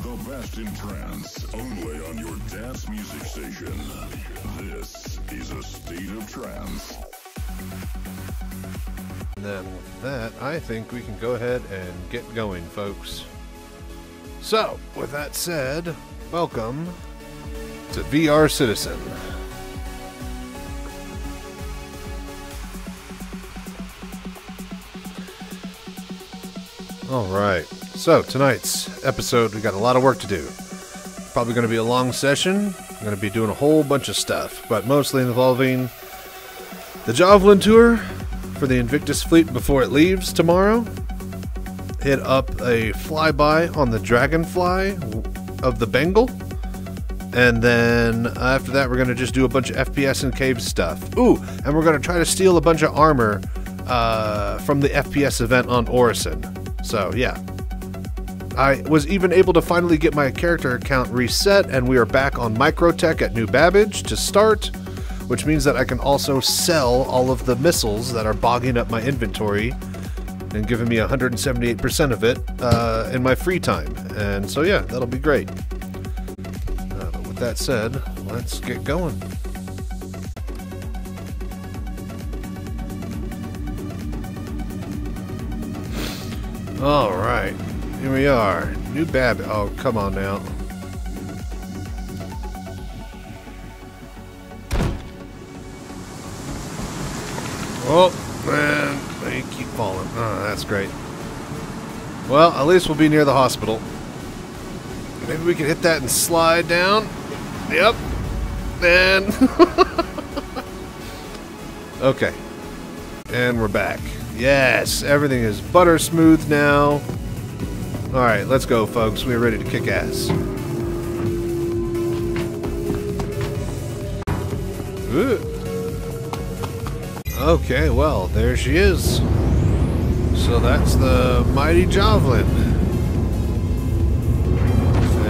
The best in trance, only on your dance music station. This is A State of Trance. And then with that, I think we can go ahead and get going, folks. So, with that said, welcome to VR Citizen. Alright, so tonight's episode, we got a lot of work to do. Probably going to be a long session. I'm going to be doing a whole bunch of stuff, but mostly involving the Javelin tour for the Invictus Fleet before it leaves tomorrow. Hit up a flyby on the Dragonfly of the Bengal. And then after that, we're going to just do a bunch of FPS and cave stuff. Ooh, and we're going to try to steal a bunch of armor from the FPS event on Orison. So, yeah. I was even able to finally get my character account reset, and we are back on Microtech at New Babbage to start, which means that I can also sell all of the missiles that are bogging up my inventory and giving me 178% of it in my free time. And so, yeah, that'll be great. But with that said, let's get going. Alright, here we are. New Babbage. Oh, come on now. Oh, man, they keep falling. Oh, that's great. Well, at least we'll be near the hospital. Maybe we can hit that and slide down. Yep. And... okay. And we're back. Yes, everything is butter smooth now. Alright, let's go, folks. We're ready to kick ass. Ooh. Okay, well, there she is. So that's the mighty Javelin.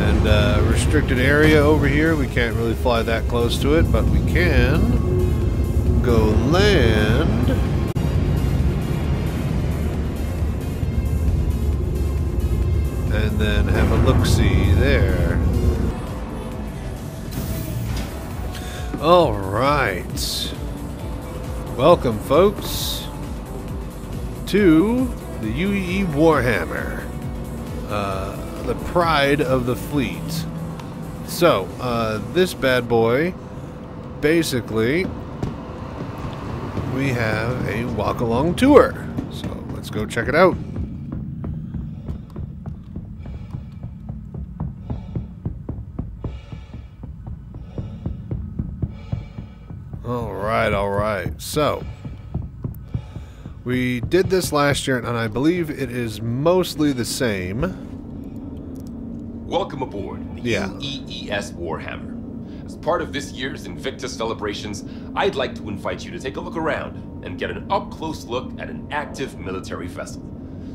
And restricted area over here. We can't really fly that close to it, but we can go land. And then have a look-see there. Alright. Welcome, folks, to the UEE Warhammer. The pride of the fleet. So, this bad boy, basically, we have a walk-along tour. So, let's go check it out. Alright. So, we did this last year, and I believe it is mostly the same. Welcome aboard the UEES Warhammer. As part of this year's Invictus celebrations, I'd like to invite you to take a look around and get an up-close look at an active military vessel.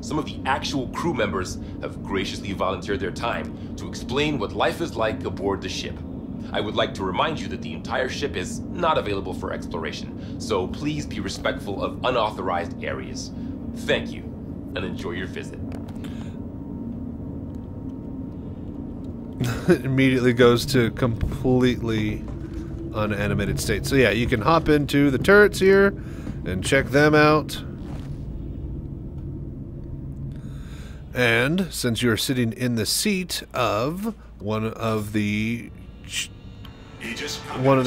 Some of the actual crew members have graciously volunteered their time to explain what life is like aboard the ship. I would like to remind you that the entire ship is not available for exploration, so please be respectful of unauthorized areas. Thank you, and enjoy your visit. It immediately goes to completely unanimated state. So yeah, you can hop into the turrets here and check them out. And since you're sitting in the seat of one of the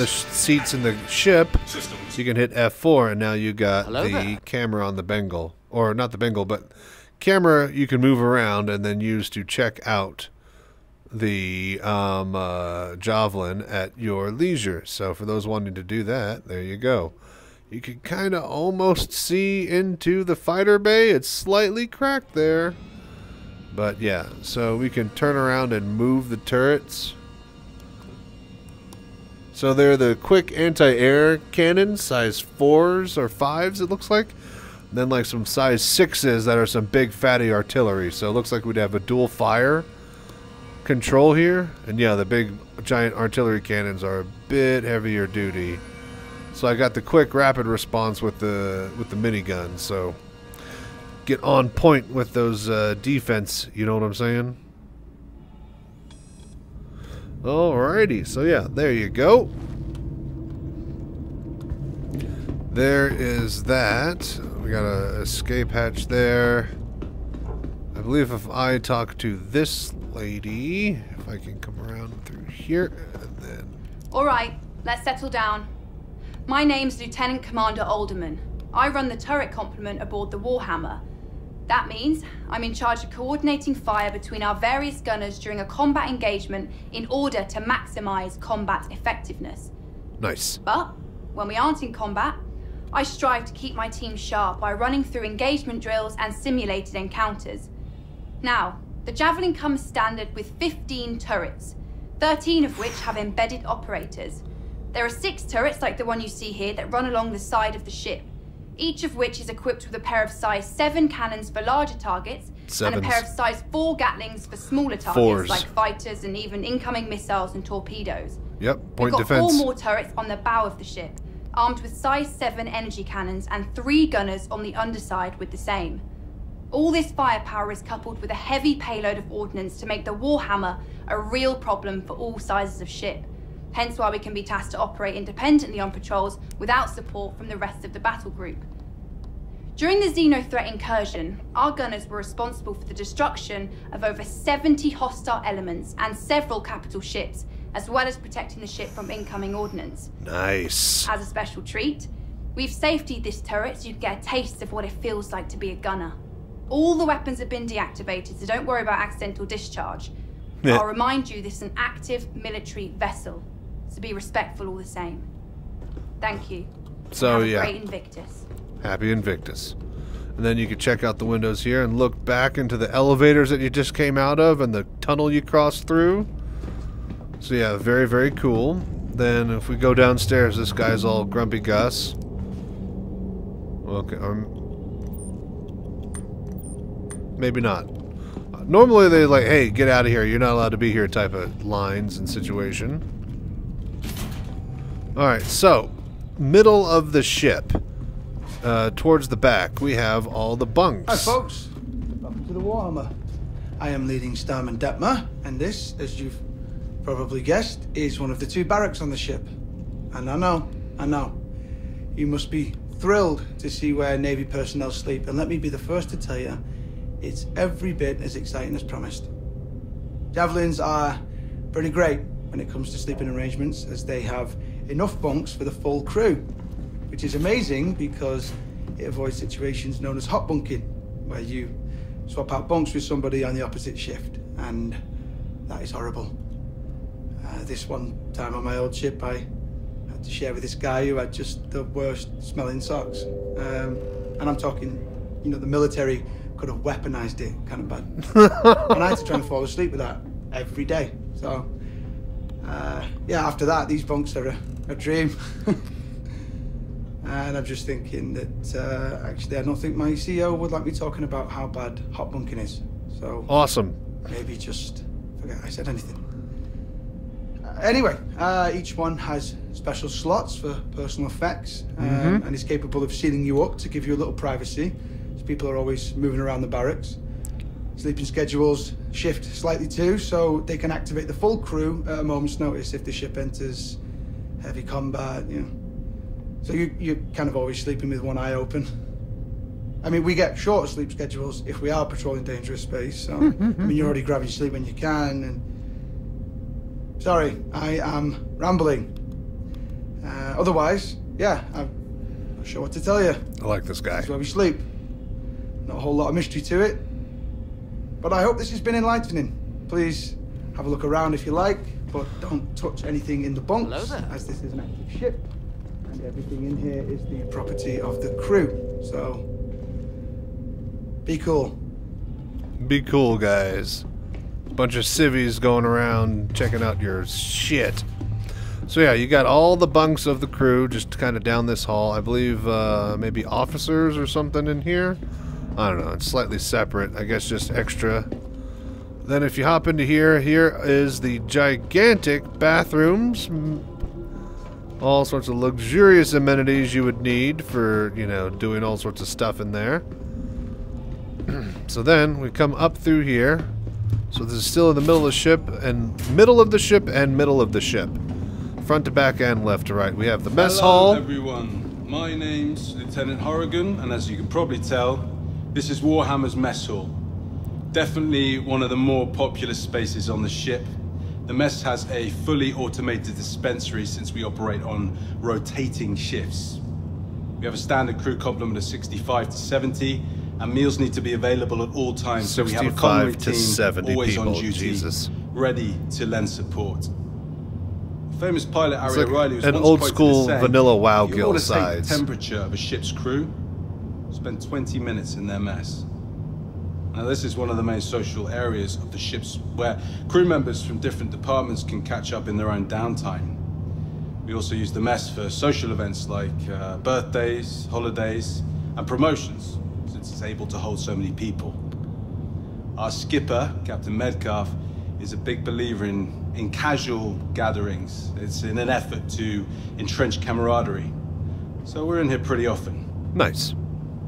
seats in the ship, you can hit F4, and now you got the camera on the Bengal. Or not the Bengal, but camera you can move around and then use to check out the Javelin at your leisure. So for those wanting to do that, there you go. You can kind of almost see into the fighter bay. It's slightly cracked there. But yeah, so we can turn around and move the turrets. So they're the quick anti-air cannons, size 4s or 5s it looks like. And then like some size 6s that are some big fatty artillery. So it looks like we'd have a dual fire control here. And yeah, the big giant artillery cannons are a bit heavier duty. So I got the quick rapid response with the minigun. So get on point with those defense, you know what I'm saying? Alrighty, so yeah, there you go. There is that. We got a escape hatch there. I believe if I talk to this lady, if I can come around through here, and then... Alright, let's settle down. My name's Lieutenant Commander Alderman. I run the turret complement aboard the Warhammer. That means I'm in charge of coordinating fire between our various gunners during a combat engagement in order to maximize combat effectiveness. Nice. But when we aren't in combat, I strive to keep my team sharp by running through engagement drills and simulated encounters. Now, the Javelin comes standard with 15 turrets, 13 of which have embedded operators. There are 6 turrets like the one you see here that run along the side of the ship, each of which is equipped with a pair of size 7 cannons for larger targets and a pair of size 4 Gatlings for smaller targets like fighters and even incoming missiles and torpedoes. Yep, point We've got defense. 4 more turrets on the bow of the ship, armed with size 7 energy cannons and 3 gunners on the underside with the same. All this firepower is coupled with a heavy payload of ordnance to make the Warhammer a real problem for all sizes of ship. Hence why we can be tasked to operate independently on patrols without support from the rest of the battle group. During the Xeno threat incursion, our gunners were responsible for the destruction of over 70 hostile elements and several capital ships, as well as protecting the ship from incoming ordnance. Nice. As a special treat, we've safetied this turret so you can get a taste of what it feels like to be a gunner. All the weapons have been deactivated, so don't worry about accidental discharge. Yeah. I'll remind you this is an active military vessel, so be respectful all the same. Thank you. So Have a yeah. great Invictus. Happy Invictus. And then you can check out the windows here and look back into the elevators that you just came out of and the tunnel you crossed through. So yeah, very, very cool. Then if we go downstairs, this guy's all grumpy Gus. Okay, maybe not. Normally they like, hey, get out of here, you're not allowed to be here type of lines and situation. Alright, so, middle of the ship. Towards the back, we have all the bunks. Hi folks, welcome to the Warhammer. I am leading Starman Detmer, and this, as you've probably guessed, is one of the 2 barracks on the ship. And I know, you must be thrilled to see where Navy personnel sleep, and let me be the first to tell you, it's every bit as exciting as promised. Javelins are pretty great when it comes to sleeping arrangements, as they have enough bunks for the full crew, which is amazing because it avoids situations known as hot bunking, where you swap out bunks with somebody on the opposite shift, and that is horrible. This one time on my old ship, I had to share with this guy who had just the worst smelling socks. And I'm talking, you know, the military could have weaponized it kind of bad. And I had to try and fall asleep with that every day. So, yeah, after that, these bunks are a dream. And I'm just thinking that, actually, I don't think my CEO would like me talking about how bad hot bunking is. So, awesome. Maybe just forget I said anything. Anyway, each one has special slots for personal effects, and is capable of sealing you up to give you a little privacy, as people are always moving around the barracks. Sleeping schedules shift slightly too, so they can activate the full crew at a moment's notice if the ship enters heavy combat, you know. So you're kind of always sleeping with one eye open. I mean, we get shorter sleep schedules if we are patrolling dangerous space, so, I mean, you're already grabbing sleep when you can, and... Sorry, I am rambling. Otherwise, yeah, I'm not sure what to tell you. I like this guy. This is where we sleep. Not a whole lot of mystery to it. But I hope this has been enlightening. Please have a look around if you like, but don't touch anything in the bunks, as this is an active ship. And everything in here is the property of the crew. So, be cool. Be cool, guys. Bunch of civvies going around checking out your shit. So yeah, you got all the bunks of the crew just kind of down this hall. I believe maybe officers or something in here. I don't know, it's slightly separate. I guess just extra. Then if you hop into here, here is the gigantic bathrooms. All sorts of luxurious amenities you would need for, you know, doing all sorts of stuff in there. So then we come up through here. So this is still in the middle of the ship, and middle of the ship, and middle of the ship. Front to back and left to right. We have the mess hall. Hello, everyone. My name's Lieutenant Horrigan, and as you can probably tell, this is Warhammer's mess hall. Definitely one of the more popular spaces on the ship. The mess has a fully automated dispensary since we operate on rotating shifts. We have a standard crew complement of 65 to 70, and meals need to be available at all times. So we have a common to team 70 always people. on duty, Jesus. ready to lend support. Famous pilot It's Harry like O'Reilly was an once old quoted school as saying, vanilla WoW "If you guild want to take size." the temperature of a ship's crew, spend 20 minutes in their mess." Now this is one of the main social areas of the ships where crew members from different departments can catch up in their own downtime. We also use the mess for social events like birthdays, holidays, and promotions, since it's able to hold so many people. Our skipper, Captain Medcalf, is a big believer in casual gatherings. It's in an effort to entrench camaraderie. So we're in here pretty often. Nice.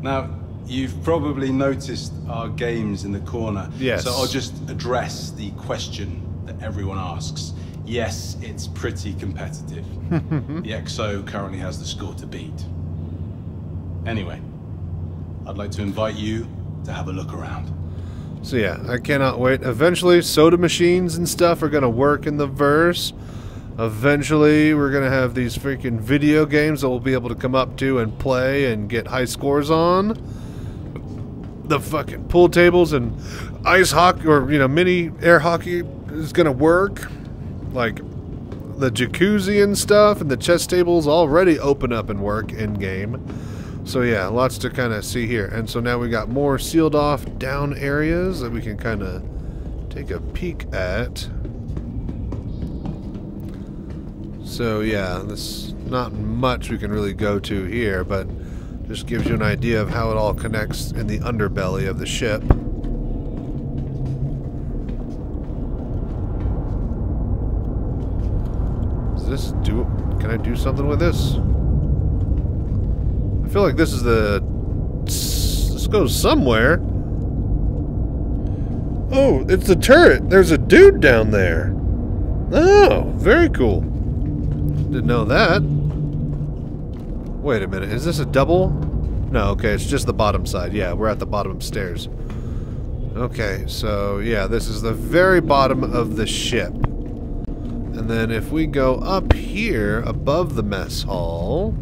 Now, you've probably noticed our games in the corner. Yes. So I'll just address the question that everyone asks. Yes, it's pretty competitive. The XO currently has the score to beat. Anyway, I'd like to invite you to have a look around. So yeah, I cannot wait. Eventually, soda machines and stuff are going to work in the verse. Eventually, we're going to have these freaking video games that we'll be able to come up to and play and get high scores on. The fucking pool tables and ice hockey, or, you know, mini air hockey is going to work. Like, the jacuzzi and stuff and the chess tables already open up and work in-game. So yeah, lots to kind of see here. And so now we got more sealed off down areas that we can kind of take a peek at. So yeah, there's not much we can really go to here, but just gives you an idea of how it all connects in the underbelly of the ship. Can I do something with this? I feel like this is this goes somewhere. Oh, it's the turret. There's a dude down there. Oh, very cool. Didn't know that. Wait a minute. Is this a double? No, okay. It's just the bottom side. Yeah, we're at the bottom stairs. Okay, so yeah, this is the very bottom of the ship. And then if we go up here above the mess hall...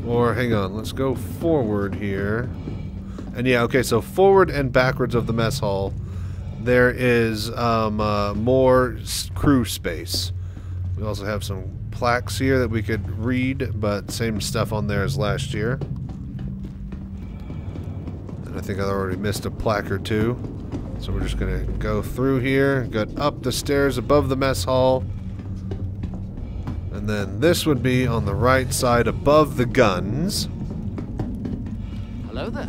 Or, hang on, let's go forward here. And yeah, okay, so forward and backwards of the mess hall, there is more crew space. We also have some plaques here that we could read, but same stuff on there as last year. And I think I already missed a plaque or two. So we're just going to go through here, go up the stairs above the mess hall. And then this would be on the right side above the guns. Hello there.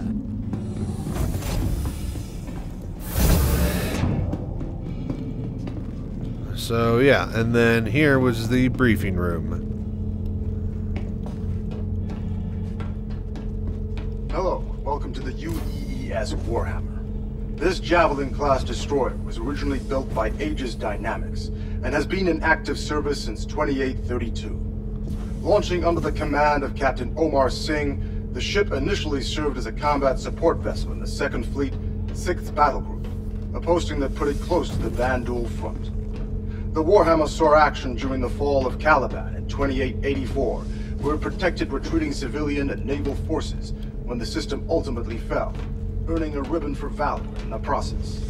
So yeah, and then here was the briefing room. Hello, welcome to the UEES Warhammer. This Javelin-class destroyer was originally built by Aegis Dynamics and has been in active service since 2832. Launching under the command of Captain Omar Singh, the ship initially served as a combat support vessel in the 2nd Fleet, 6th Battle Group, a posting that put it close to the Bandul front. The Warhammer saw action during the fall of Caliban in 2884, where it protected retreating civilian and naval forces when the system ultimately fell, earning a ribbon for valor in the process.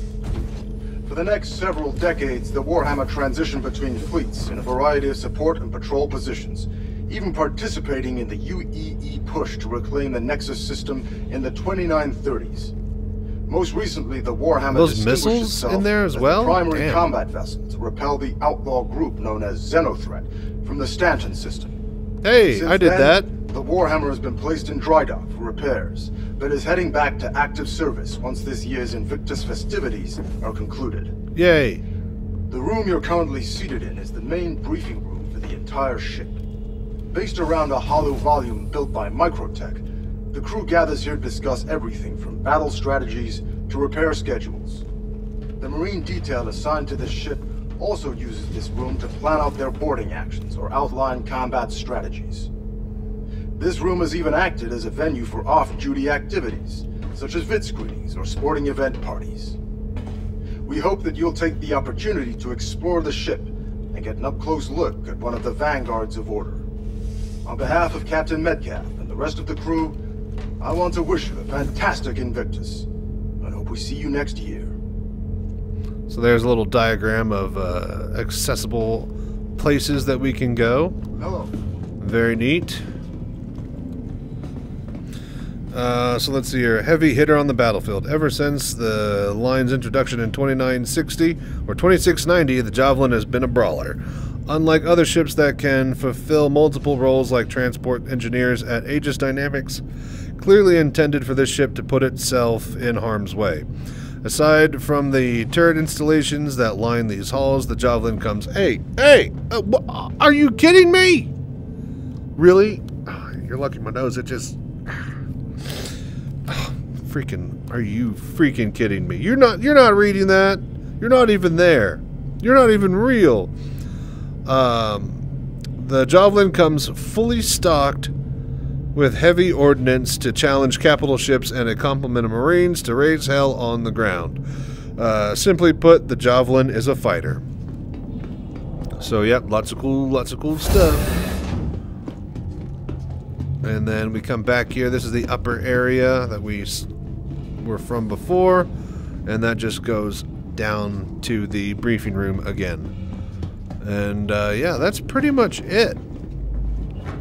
For the next several decades, the Warhammer transitioned between fleets in a variety of support and patrol positions, even participating in the UEE push to reclaim the Nexus system in the 2930s. Most recently, the Warhammer those distinguished missiles itself in there as as well? the primary Damn. combat vessel to repel the outlaw group known as Xenothreat from the Stanton system. Hey, Since I did then, that. The Warhammer has been placed in dry dock for repairs, but is heading back to active service once this year's Invictus festivities are concluded. Yay. The room you're currently seated in is the main briefing room for the entire ship. Based around a hollow volume built by Microtech, the crew gathers here to discuss everything from battle strategies to repair schedules. The Marine detail assigned to this ship also uses this room to plan out their boarding actions or outline combat strategies. This room has even acted as a venue for off-duty activities, such as vid screenings or sporting event parties. We hope that you'll take the opportunity to explore the ship and get an up-close look at one of the vanguards of order. On behalf of Captain Metcalf and the rest of the crew, I want to wish you a fantastic Invictus. I hope we see you next year. So there's a little diagram of accessible places that we can go. Hello. Very neat. So let's see here. Heavy hitter on the battlefield. Ever since the line's introduction in 2960 or 2690, the Javelin has been a brawler. Unlike other ships that can fulfill multiple roles like transport engineers at Aegis Dynamics, clearly intended for this ship to put itself in harm's way. Aside from the turret installations that line these halls, the Javelin comes... Hey! Are you kidding me? Really? You're lucky my nose, it just... Freaking, are you freaking kidding me? You're not reading that. You're not even there. You're not even real. The Javelin comes fully stocked with heavy ordnance to challenge capital ships and a complement of Marines to raise hell on the ground. Simply put, the Javelin is a fighter. So yep, lots of cool stuff. And then we come back here. This is the upper area that we were from before, and that just goes down to the briefing room again. And yeah, that's pretty much it.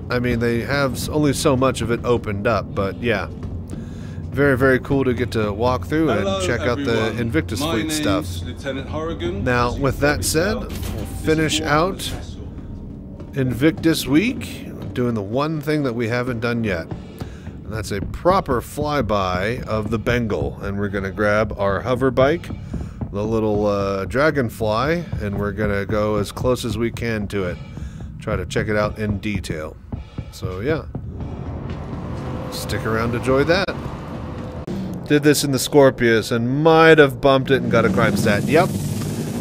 I mean, they have only so much of it opened up, but yeah, very, very cool to get to walk through and check out the Invictus Fleet stuff. Now, with that said, we'll finish out Invictus Week, doing the one thing that we haven't done yet. And that's a proper flyby of the Bengal. And we're going to grab our hover bike, the little Dragonfly, and we're going to go as close as we can to it. Try to check it out in detail. So yeah, stick around to enjoy that. Did this in the Scorpius and might have bumped it and got a crime stat. Yep,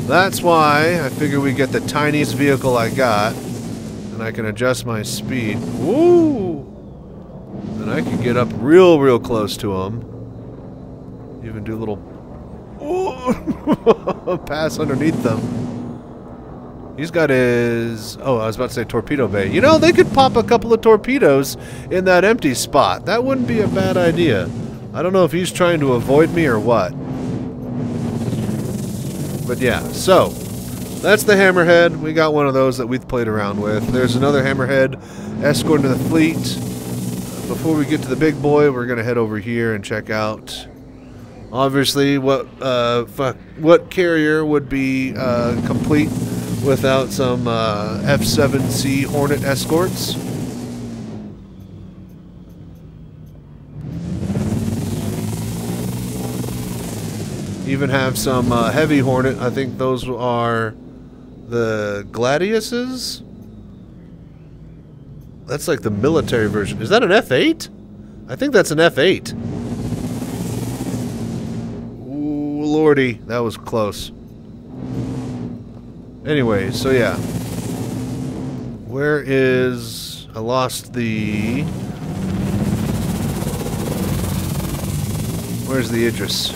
that's why I figure we get the tiniest vehicle I got, and I can adjust my speed. Woo! And I can get up real close to him. Even do a little pass underneath them. He's got his... Oh, I was about to say torpedo bay. You know, they could pop a couple of torpedoes in that empty spot. That wouldn't be a bad idea. I don't know if he's trying to avoid me or what. But yeah, so that's the Hammerhead. We got one of those that we've played around with. There's another Hammerhead escorting to the fleet. Before we get to the big boy, we're going to head over here and check out, obviously, what carrier would be complete without some F-7C Hornet escorts. Even have some heavy Hornet. I think those are the Gladiuses. That's like the military version. Is that an F8? I think that's an F8. Ooh, lordy, that was close. Anyway, so yeah. Where is... I lost the... Where's the Idris?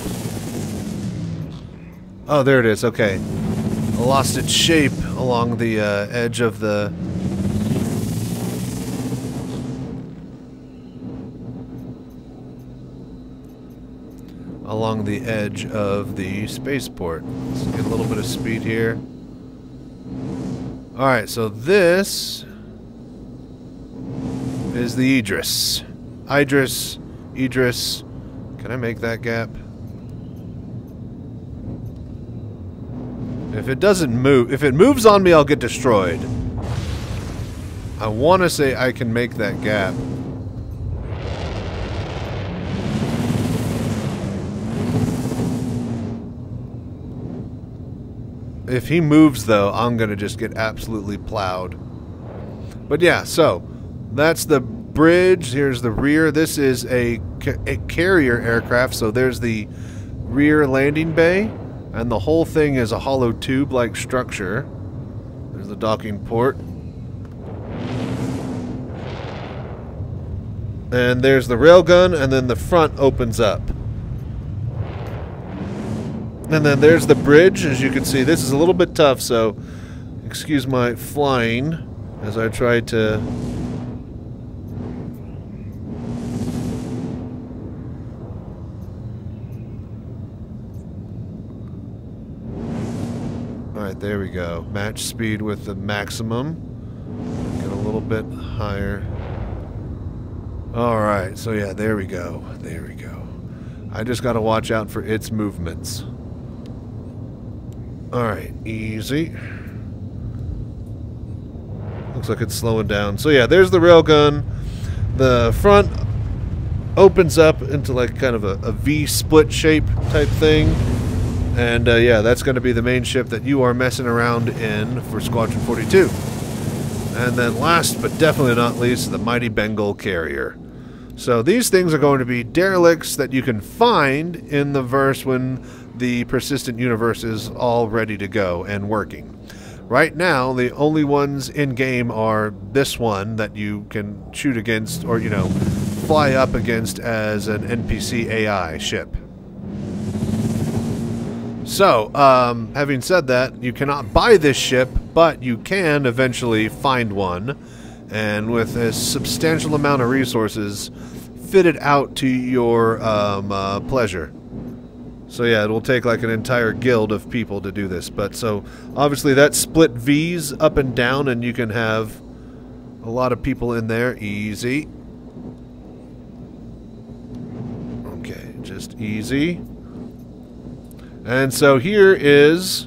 Oh, there it is. Okay. I lost its shape along the edge of the... along the edge of the spaceport. Let's get a little bit of speed here. Alright, so this is the Idris. Idris. Can I make that gap? If it doesn't move, if it moves on me, I'll get destroyed. I want to say I can make that gap. If he moves, though, I'm going to just get absolutely plowed. But yeah, so, that's the bridge. Here's the rear. This is a carrier aircraft, so there's the rear landing bay, and the whole thing is a hollow tube-like structure. There's the docking port. And there's the railgun, and then the front opens up. And then there's the bridge. As you can see, this is a little bit tough, so excuse my flying as I try to... Alright, there we go. Match speed with the maximum. Get a little bit higher. Alright, so yeah, there we go. There we go. I just gotta watch out for its movements. Alright, easy. Looks like it's slowing down. So yeah, there's the railgun. The front opens up into like kind of a V-split shape type thing. And yeah, that's going to be the main ship that you are messing around in for Squadron 42. And then last but definitely not least, the mighty Bengal carrier. So these things are going to be derelicts that you can find in the verse when the persistent universe is all ready to go and working. Right now, the only ones in-game are this one that you can shoot against or, you know, fly up against as an NPC AI ship. So, having said that, you cannot buy this ship, but you can eventually find one, and with a substantial amount of resources, fit it out to your pleasure. So yeah, it will take like an entire guild of people to do this. But so, obviously that split V's up and down, and you can have a lot of people in there. Easy. Okay, just easy. And so here is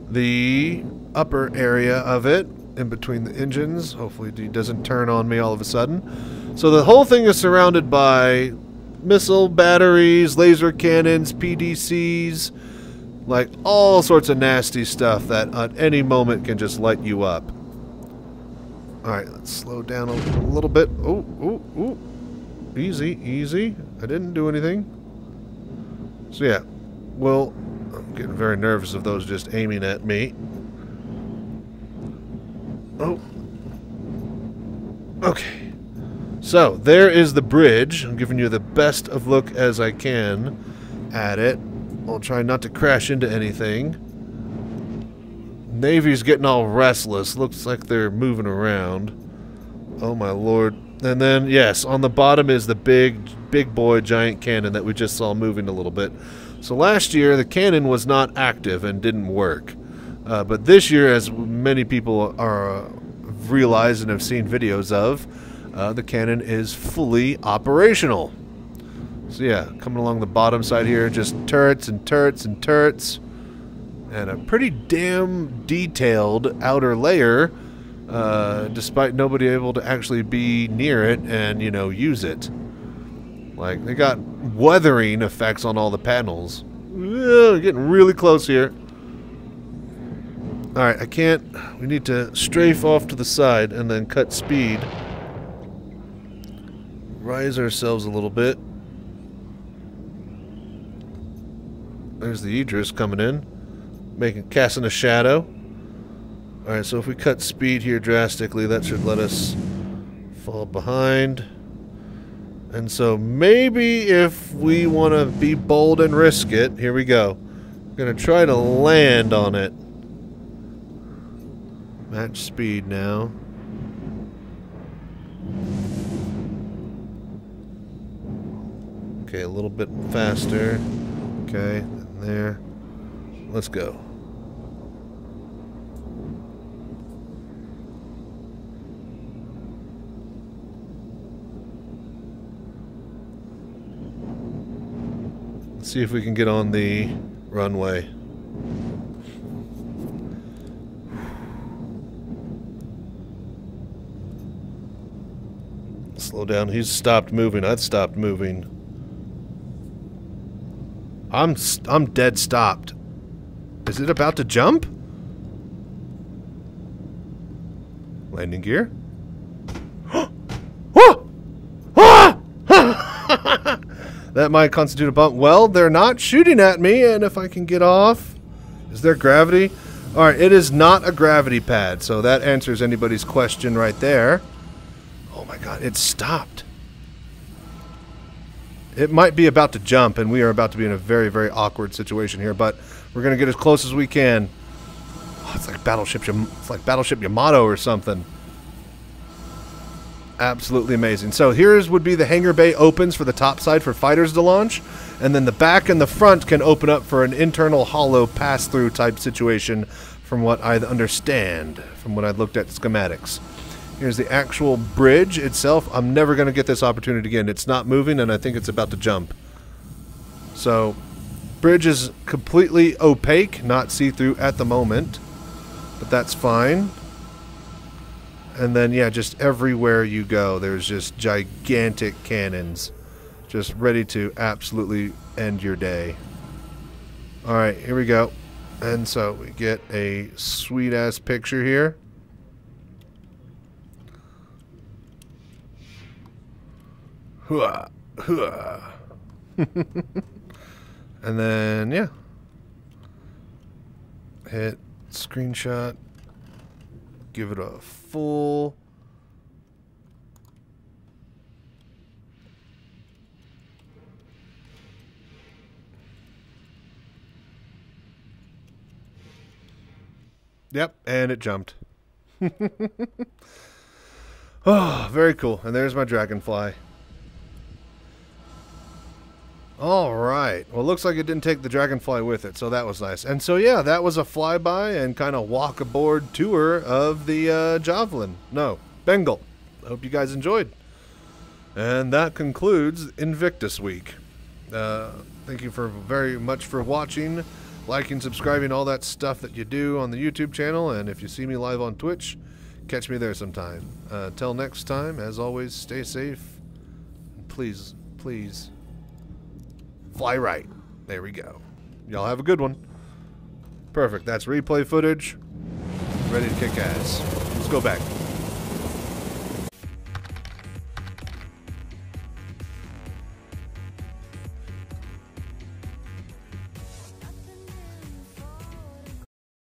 the upper area of it, in between the engines. Hopefully it doesn't turn on me all of a sudden. So the whole thing is surrounded by missile batteries, laser cannons, PDCs, like all sorts of nasty stuff that at any moment can just light you up. Alright, let's slow down a little bit. Oh, oh, oh. Easy, easy. I didn't do anything. So yeah. Well, I'm getting very nervous of those just aiming at me. Oh. Okay. So, there is the bridge. I'm giving you the best of look as I can at it. I'll try not to crash into anything. Navy's getting all restless. Looks like they're moving around. Oh my lord. And then, yes, on the bottom is the big boy giant cannon that we just saw moving a little bit. So last year, the cannon was not active and didn't work. But this year, as many people are realized and have seen videos of, the cannon is fully operational. So yeah, coming along the bottom side here, just turrets and turrets and turrets. And a pretty damn detailed outer layer, despite nobody able to actually be near it and, you know, use it. Like, they got weathering effects on all the panels. Getting really close here. Alright, I can't... We need to strafe off to the side and then cut speed. Rise ourselves a little bit. There's the Idris coming in. Casting a shadow. Alright, so if we cut speed here drastically, that should let us fall behind. And so maybe if we want to be bold and risk it, here we go. I'm going to try to land on it. Match speed now. Okay, a little bit faster. Okay, there. Let's go. Let's see if we can get on the runway. Slow down. He's stopped moving. I've stopped moving. I'm dead stopped. Is it about to jump? Landing gear? That might constitute a bump. Well, they're not shooting at me, and if I can get off... Is there gravity? Alright, it is not a gravity pad, so that answers anybody's question right there. Oh my god, it stopped. It might be about to jump, and we are about to be in a very, very awkward situation here, but we're going to get as close as we can. Oh, it's like Battleship Yamato or something. Absolutely amazing. So here's would be the hangar bay opens for the top side for fighters to launch, and then the back and the front can open up for an internal hollow pass-through type situation from what I understand, from what I looked at schematics. Here's the actual bridge itself. I'm never going to get this opportunity again. It's not moving, and I think it's about to jump. So, bridge is completely opaque, not see-through at the moment, but that's fine. And then, yeah, just everywhere you go, there's just gigantic cannons just ready to absolutely end your day. Alright, here we go. And so we get a sweet-ass picture here. Hooah, hooah. And then, yeah. Hit screenshot. Give it a full... Yep, and it jumped. Oh, very cool. And there's my Dragonfly. Alright. Well, it looks like it didn't take the Dragonfly with it, so that was nice. And so, yeah, that was a flyby and kind of walk-aboard tour of the Javelin. No, Bengal. I hope you guys enjoyed. And that concludes Invictus Week. Thank you very much for watching, liking, subscribing, all that stuff that you do on the YouTube channel. And if you see me live on Twitch, catch me there sometime. Till next time, as always, stay safe. Please, please... fly right. There we go. Y'all have a good one. Perfect. That's replay footage. Ready to kick ass. Let's go back.